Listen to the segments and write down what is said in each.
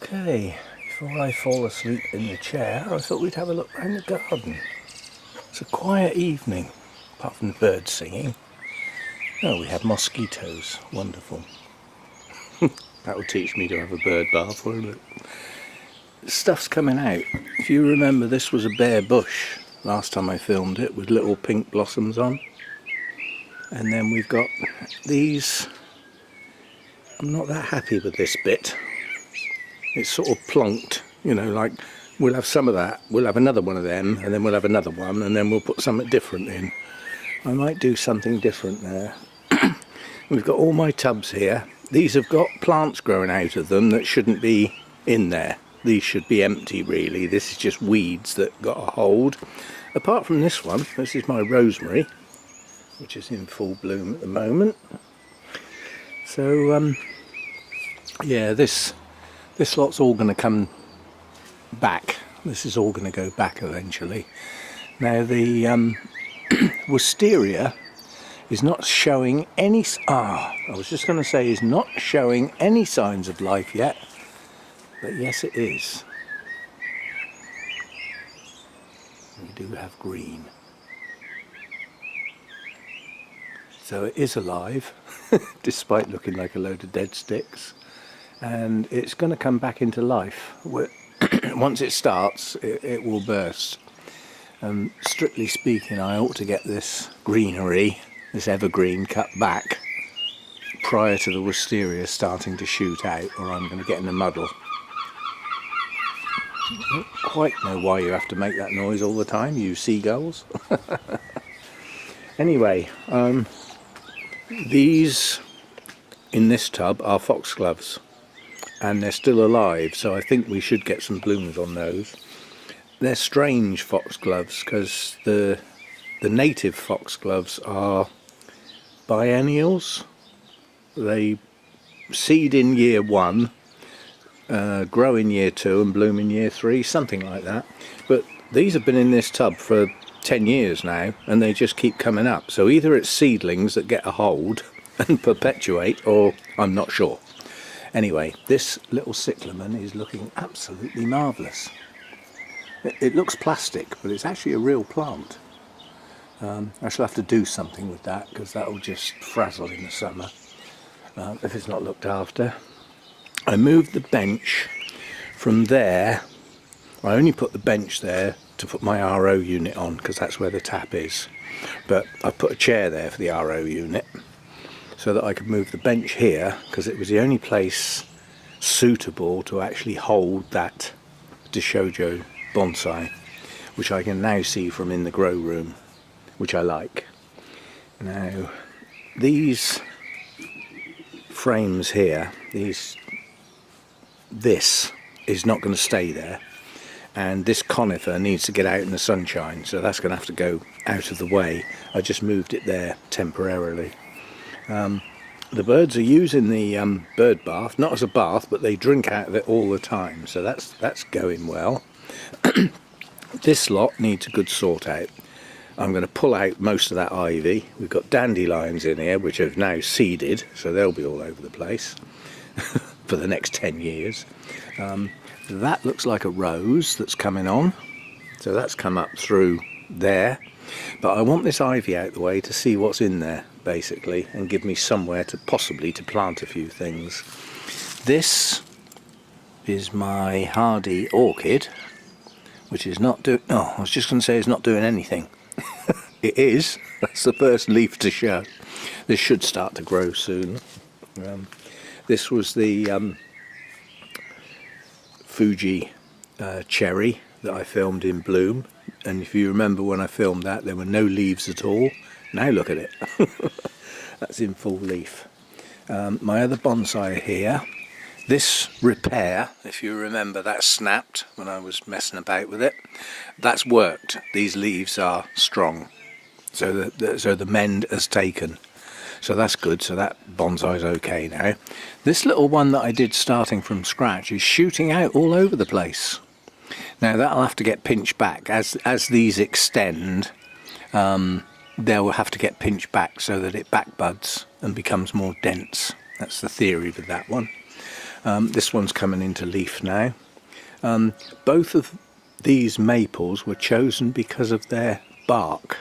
Okay, before I fall asleep in the chair, I thought we'd have a look around the garden. It's a quiet evening, apart from the birds singing. Oh, we have mosquitoes. Wonderful. That will teach me to have a bird bath, won't it? Stuff's coming out. If you remember, this was a bare bush last time I filmed it, with little pink blossoms on. And then we've got these. I'm not that happy with this bit. It's sort of plonked, you know, like we'll have some of that, we'll have another one of them, and then we'll have another one, and then we'll put something different in. I might do something different there. We've got all my tubs here. These have got plants growing out of them that shouldn't be in there. These should be empty, really. This is just weeds that got a hold. Apart from this one, this is my rosemary, which is in full bloom at the moment. So, yeah, this lot's all going to come back. This is all going to go back eventually. Now the wisteria is not showing any... I was just going to say is not showing any signs of life yet. But yes, it is. We do have green. So it is alive, despite looking like a load of dead sticks. And it's going to come back into life. Once it starts, it will burst. Strictly speaking, I ought to get this greenery, this evergreen, cut back prior to the wisteria starting to shoot out, or I'm going to get in a muddle. I don't quite know why you have to make that noise all the time, you seagulls. Anyway, these in this tub are foxgloves, and they're still alive, so I think we should get some blooms on those. They're strange foxgloves because the native foxgloves are biennials. They seed in year 1, grow in year 2 and bloom in year 3, something like that. But these have been in this tub for 10 years now, and they just keep coming up. So either it's seedlings that get a hold and perpetuate, or I'm not sure. Anyway, this little cyclamen is looking absolutely marvellous. It looks plastic, but it's actually a real plant. I shall have to do something with that, because that will just frazzle in the summer if it's not looked after. I moved the bench from there. I only put the bench there to put my RO unit on, because that's where the tap is. But I put a chair there for the RO unit, so that I could move the bench here, because it was the only place suitable to actually hold that Shoujo bonsai, which I can now see from in the grow room, which I like. Now, these frames here, this is not going to stay there, and this conifer needs to get out in the sunshine, so that's going to have to go out of the way. I just moved it there temporarily. The birds are using the bird bath, not as a bath, but they drink out of it all the time, so that's going well. This lot needs a good sort out. I'm going to pull out most of that ivy. We've got dandelions in here, which have now seeded, so they'll be all over the place for the next 10 years. That looks like a rose that's coming on, so that's come up through there. But I want this ivy out the way to see what's in there, basically, and give me somewhere to possibly to plant a few things. This is my hardy orchid, which is not doing... Oh, I was just going to say it's not doing anything. It is. That's the first leaf to show. This should start to grow soon. This was the Fuji cherry that I filmed in bloom, and if you remember when I filmed that, there were no leaves at all. Now look at it. That's in full leaf. My other bonsai here, this repair, if you remember, that snapped when I was messing about with it. That's worked. These leaves are strong, so the mend has taken. So that's good, so that bonsai's okay now. This little one that I did starting from scratch is shooting out all over the place. Now that'll have to get pinched back. As these extend, they'll have to get pinched back so that it backbuds and becomes more dense. That's the theory with that one. This one's coming into leaf now. Both of these maples were chosen because of their bark.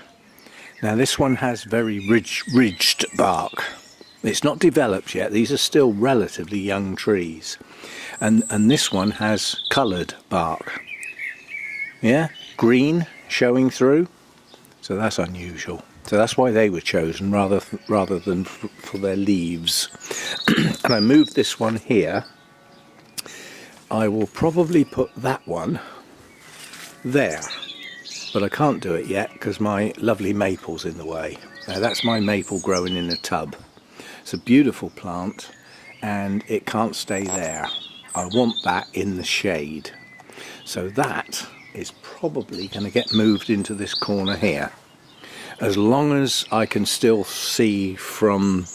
Now this one has very ridged bark. It's not developed yet, these are still relatively young trees. And this one has coloured bark. Yeah, green showing through. So that's unusual. So that's why they were chosen rather than for their leaves. And I moved this one here. I will probably put that one there. But I can't do it yet because my lovely maple's in the way. Now that's my maple growing in a tub. It's a beautiful plant and it can't stay there. I want that in the shade. So that is probably going to get moved into this corner here. As long as I can still see from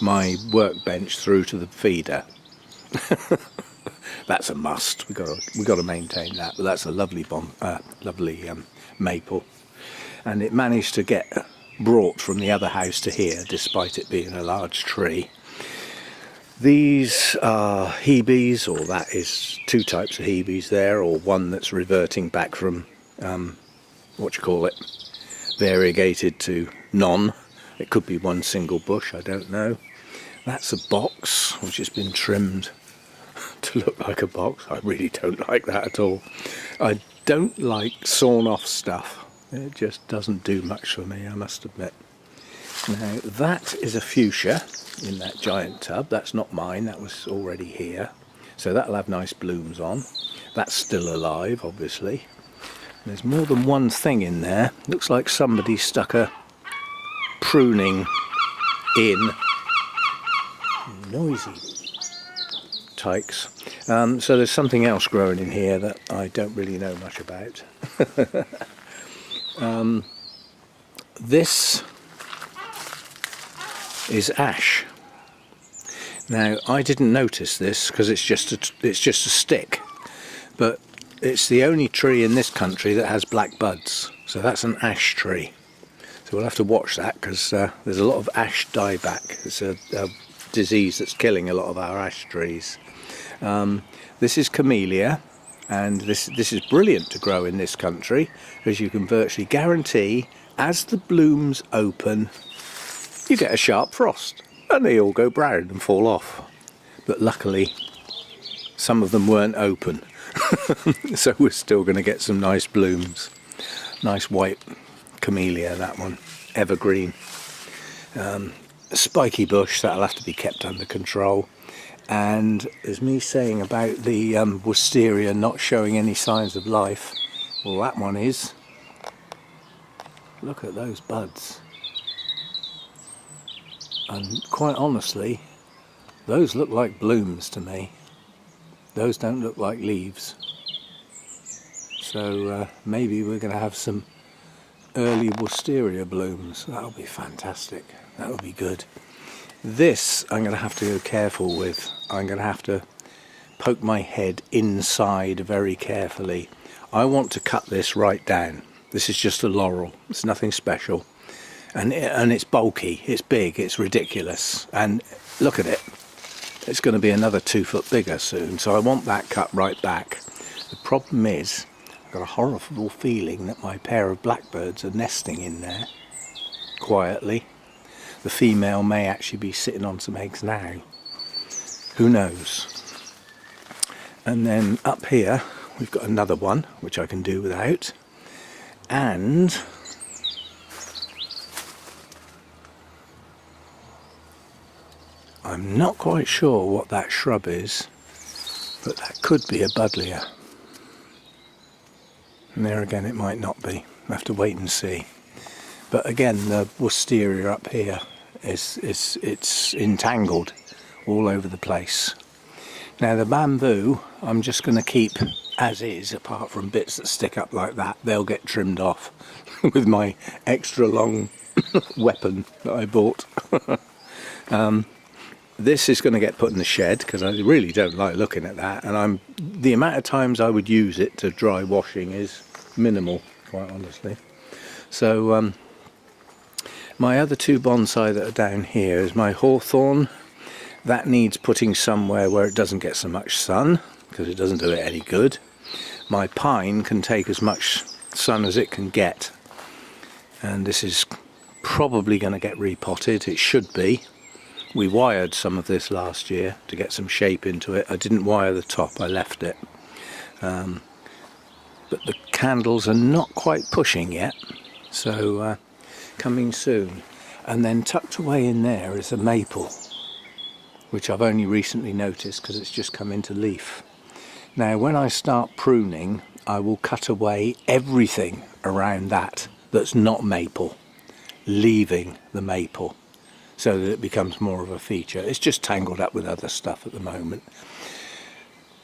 my workbench through to the feeder. That's a must. We've got to maintain that. But that's a lovely maple, and it managed to get brought from the other house to here despite it being a large tree. These are Hebes, or that is two types of Hebes there, or one that's reverting back from variegated to none. It could be one single bush, I don't know. That's a box which has been trimmed to look like a box. I really don't like that at all. I don't like sawn off stuff. It just doesn't do much for me, I must admit. Now that is a fuchsia in that giant tub. That's not mine, that was already here. So that'll have nice blooms on. That's still alive, obviously. There's more than one thing in there. Looks like somebody stuck a pruning in. Noisy tykes. So there's something else growing in here that I don't really know much about. This is ash. Now I didn't notice this because it's just a stick, but it's the only tree in this country that has black buds. So that's an ash tree. So we'll have to watch that because there's a lot of ash dieback. It's a disease that's killing a lot of our ash trees. This is camellia, and this is brilliant to grow in this country because you can virtually guarantee as the blooms open you get a sharp frost and they all go brown and fall off. But luckily some of them weren't open. So we're still going to get some nice blooms. Nice white camellia, that one, evergreen. Spiky bush, that'll have to be kept under control. And as me saying about the wisteria not showing any signs of life, well that one is. Look at those buds. And quite honestly, those look like blooms to me. Those don't look like leaves. So maybe we're going to have some early wisteria blooms. That'll be fantastic. That'll be good. This I'm going to have to go careful with. I'm going to have to poke my head inside very carefully. I want to cut this right down. This is just a laurel. It's nothing special. And it's bulky, it's big, it's ridiculous. And look at it. It's going to be another 2 foot bigger soon. So I want that cut right back. The problem is, I've got a horrible feeling that my pair of blackbirds are nesting in there quietly. The female may actually be sitting on some eggs now. Who knows? And then up here we've got another one which I can do without. And I'm not quite sure what that shrub is, but that could be a buddleia. And there again it might not be. We'll have to wait and see. But again, the wisteria up here it's entangled all over the place. Now the bamboo I'm just going to keep as is, apart from bits that stick up like that. They'll get trimmed off with my extra long weapon that I bought. This is going to get put in the shed because I really don't like looking at that, and the amount of times I would use it to dry washing is minimal, quite honestly. So my other two bonsai that are down here is my hawthorn. that needs putting somewhere where it doesn't get so much sun, because it doesn't do it any good. My pine can take as much sun as it can get, and this is probably going to get repotted. It should be. We wired some of this last year to get some shape into it. I didn't wire the top, I left it. But the candles are not quite pushing yet, so coming soon. And then tucked away in there is a maple, which I've only recently noticed because it's just come into leaf. Now when I start pruning, I will cut away everything around that that's not maple, leaving the maple, so that it becomes more of a feature. It's just tangled up with other stuff at the moment.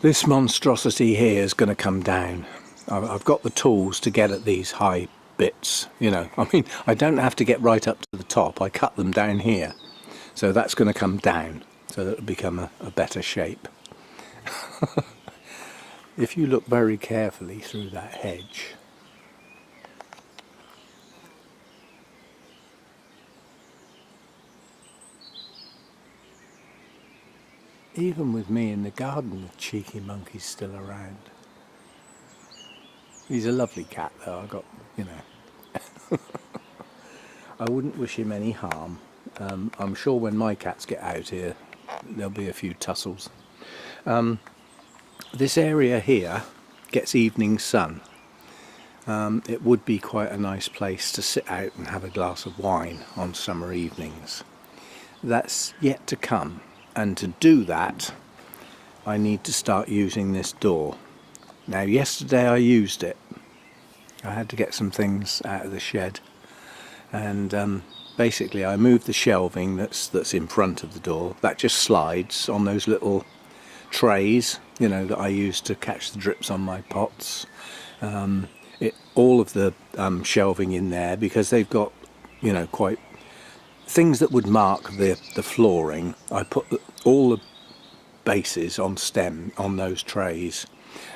This monstrosity here is going to come down. I've got the tools to get at these high bits, you know. I mean, I don't have to get right up to the top. I cut them down here. So that's going to come down, so that it'll become a better shape. If you look very carefully through that hedge, even with me in the garden, the cheeky monkey's still around. He's a lovely cat though, I got, you know. I wouldn't wish him any harm. I'm sure when my cats get out here, there'll be a few tussles. This area here gets evening sun. It would be quite a nice place to sit out and have a glass of wine on summer evenings. That's yet to come. And to do that, I need to start using this door. Now yesterday I used it. I had to get some things out of the shed, and basically I moved the shelving that's in front of the door. That just slides on those little trays, you know, that I use to catch the drips on my pots. All of the shelving in there, because they've got, you know, quite things that would mark the flooring. I put all the bases on stem on those trays,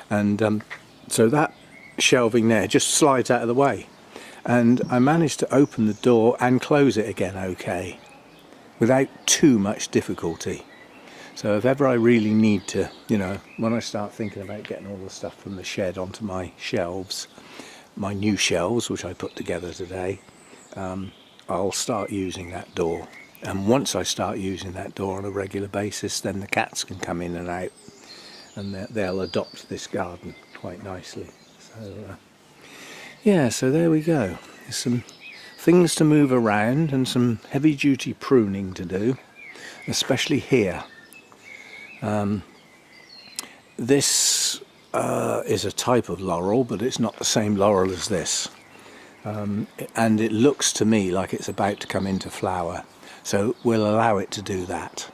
and so that shelving there just slides out of the way, and I managed to open the door and close it again okay without too much difficulty. So if ever I really need to, you know, when I start thinking about getting all the stuff from the shed onto my shelves, my new shelves which I put together today, I'll start using that door. And once I start using that door on a regular basis, then the cats can come in and out, and they'll adopt this garden quite nicely. So yeah, so there we go. There's some things to move around and some heavy duty pruning to do, especially here. This is a type of laurel, but it's not the same laurel as this. And it looks to me like it's about to come into flower, so we'll allow it to do that,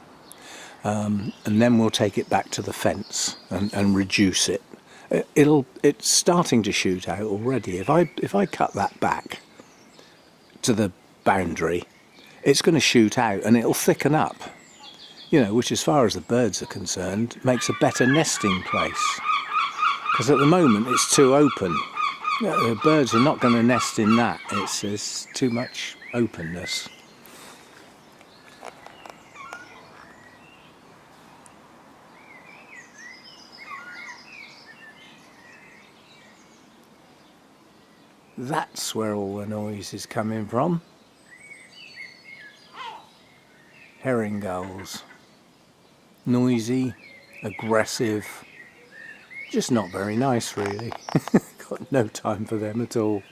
and then we'll take it back to the fence and reduce it. It's starting to shoot out already. If I cut that back to the boundary, it's going to shoot out and it'll thicken up, you know, which as far as the birds are concerned makes a better nesting place, because at the moment it's too open. Yeah, the birds are not going to nest in that. It's too much openness. That's where all the noise is coming from. Herring gulls. Noisy, aggressive, just not very nice really. Got no time for them at all.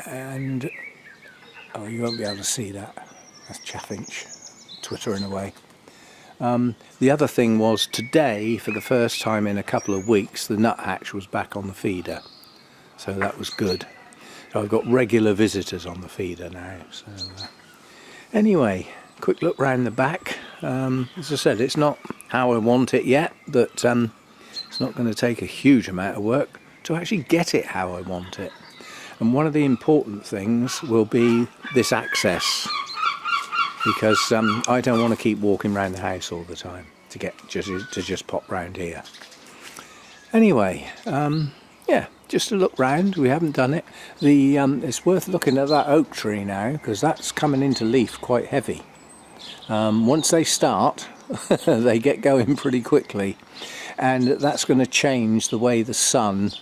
And oh, you won't be able to see that. That's chaffinch twittering away. The other thing was today, for the first time in a couple of weeks, the nuthatch was back on the feeder, so that was good. So I've got regular visitors on the feeder now. So anyway, quick look round the back. As I said, it's not how I want it yet, but it's not going to take a huge amount of work to actually get it how I want it. And one of the important things will be this access, because I don't want to keep walking around the house all the time to get just pop round here. Anyway, yeah, just a look round. We haven't done it. It's worth looking at that oak tree now, because that's coming into leaf quite heavy. Once they start, they get going pretty quickly, and that's going to change the way the sun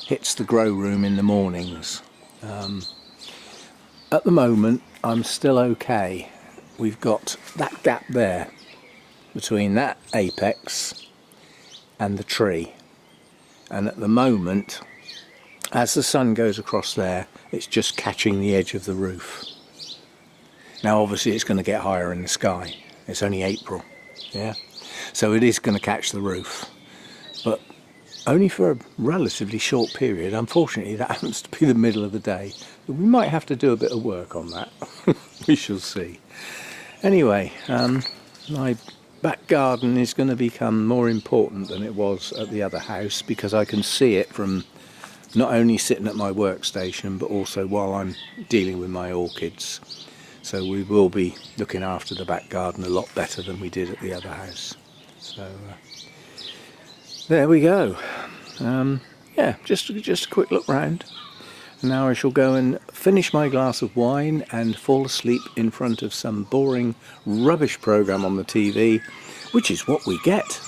hits the grow room in the mornings. At the moment I'm still okay. We've got that gap there between that apex and the tree, and at the moment, as the sun goes across there, it's just catching the edge of the roof. Now obviously it's going to get higher in the sky. It's only April, yeah, so it is going to catch the roof, but only for a relatively short period. Unfortunately that happens to be the middle of the day. We might have to do a bit of work on that. We shall see. Anyway, my back garden is going to become more important than it was at the other house, because I can see it from not only sitting at my workstation but also while I'm dealing with my orchids. So we will be looking after the back garden a lot better than we did at the other house. So there we go. Yeah, just a quick look round. Now I shall go and finish my glass of wine and fall asleep in front of some boring rubbish programme on the TV, which is what we get.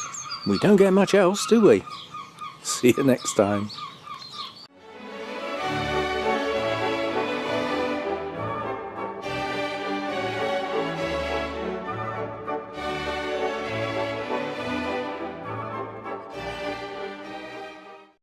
We don't get much else, do we? See you next time.